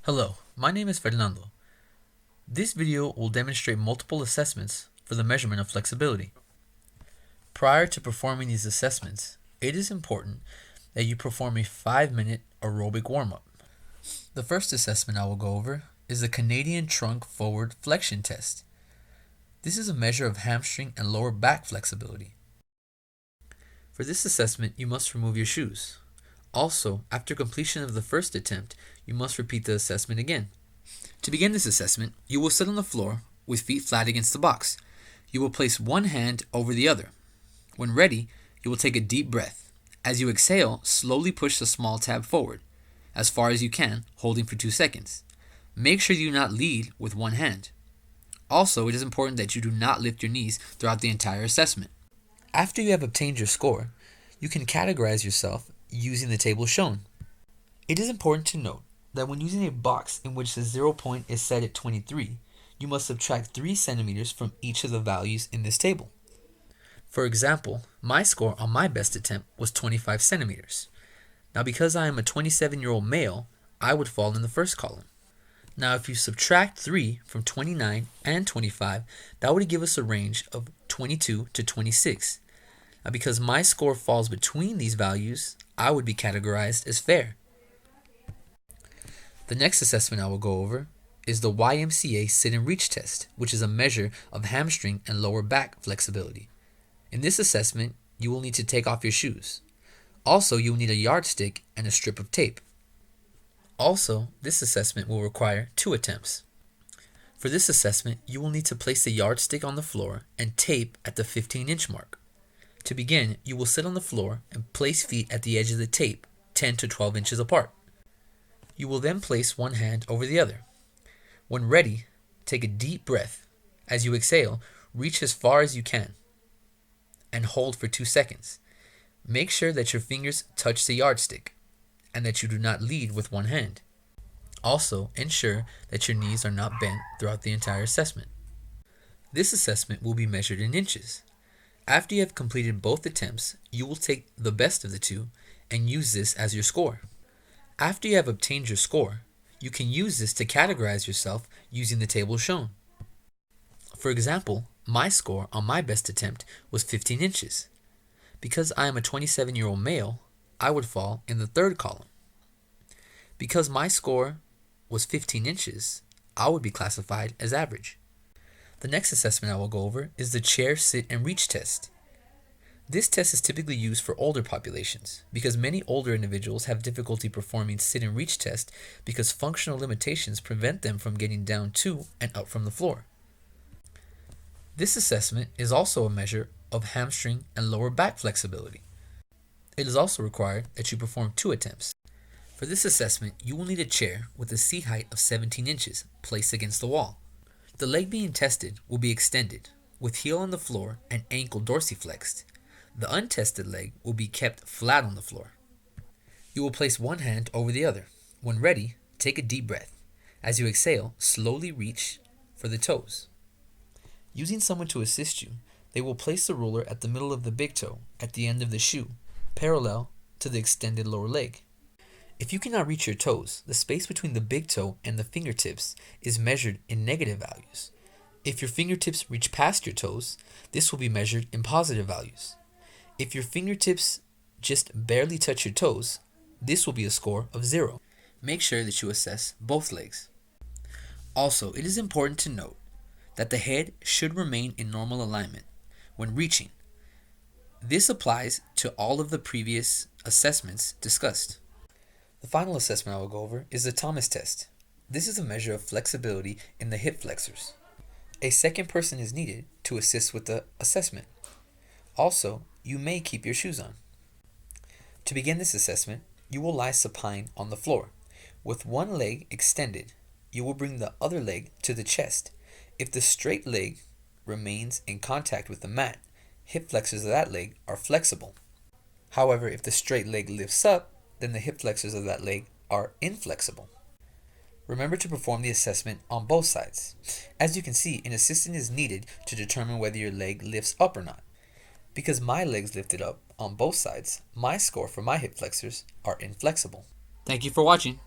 Hello, my name is Fernando. This video will demonstrate multiple assessments for the measurement of flexibility. Prior to performing these assessments, it is important that you perform a 5-minute aerobic warm-up. The first assessment I will go over is the Canadian Trunk Forward Flexion Test. This is a measure of hamstring and lower back flexibility. For this assessment, you must remove your shoes. Also, after completion of the first attempt, you must repeat the assessment again. To begin this assessment, you will sit on the floor with feet flat against the box. You will place one hand over the other. When ready, you will take a deep breath. As you exhale, slowly push the small tab forward, as far as you can, holding for 2 seconds. Make sure you do not lead with one hand. Also, it is important that you do not lift your knees throughout the entire assessment. After you have obtained your score, you can categorize yourself using the table shown. It is important to note that when using a box in which the 0 point is set at 23, you must subtract 3 centimeters from each of the values in this table. For example, my score on my best attempt was 25 centimeters. Now because I am a 27-year-old male, I would fall in the first column. Now if you subtract 3 from 29 and 25, that would give us a range of 22 to 26. Now because my score falls between these values, I would be categorized as fair. The next assessment I will go over is the YMCA sit and reach test, which is a measure of hamstring and lower back flexibility. In this assessment, you will need to take off your shoes. Also, you will need a yardstick and a strip of tape. Also, this assessment will require 2 attempts. For this assessment, you will need to place the yardstick on the floor and tape at the 15-inch mark. To begin, you will sit on the floor and place feet at the edge of the tape, 10 to 12 inches apart. You will then place one hand over the other. When ready, take a deep breath. As you exhale, reach as far as you can and hold for 2 seconds. Make sure that your fingers touch the yardstick and that you do not lead with one hand. Also, ensure that your knees are not bent throughout the entire assessment. This assessment will be measured in inches. After you have completed both attempts, you will take the best of the two and use this as your score. After you have obtained your score, you can use this to categorize yourself using the table shown. For example, my score on my best attempt was 15 inches. Because I am a 27-year-old male, I would fall in the third column. Because my score was 15 inches, I would be classified as average. The next assessment I will go over is the chair, sit, and reach test. This test is typically used for older populations because many older individuals have difficulty performing sit and reach test because functional limitations prevent them from getting down to and up from the floor. This assessment is also a measure of hamstring and lower back flexibility. It is also required that you perform 2 attempts. For this assessment, you will need a chair with a seat height of 17 inches placed against the wall. The leg being tested will be extended, with heel on the floor and ankle dorsiflexed. The untested leg will be kept flat on the floor. You will place one hand over the other. When ready, take a deep breath. As you exhale, slowly reach for the toes. Using someone to assist you, they will place the ruler at the middle of the big toe at the end of the shoe, parallel to the extended lower leg. If you cannot reach your toes, the space between the big toe and the fingertips is measured in negative values. If your fingertips reach past your toes, this will be measured in positive values. If your fingertips just barely touch your toes, this will be a score of 0. Make sure that you assess both legs. Also, it is important to note that the head should remain in normal alignment when reaching. This applies to all of the previous assessments discussed. The final assessment I will go over is the Thomas test. This is a measure of flexibility in the hip flexors. A second person is needed to assist with the assessment. Also, you may keep your shoes on. To begin this assessment, you will lie supine on the floor. With one leg extended, you will bring the other leg to the chest. If the straight leg remains in contact with the mat, hip flexors of that leg are flexible. However, if the straight leg lifts up, then the hip flexors of that leg are inflexible. Remember to perform the assessment on both sides. As you can see, an assistant is needed to determine whether your leg lifts up or not. Because my legs lifted up on both sides, my score for my hip flexors are inflexible. Thank you for watching.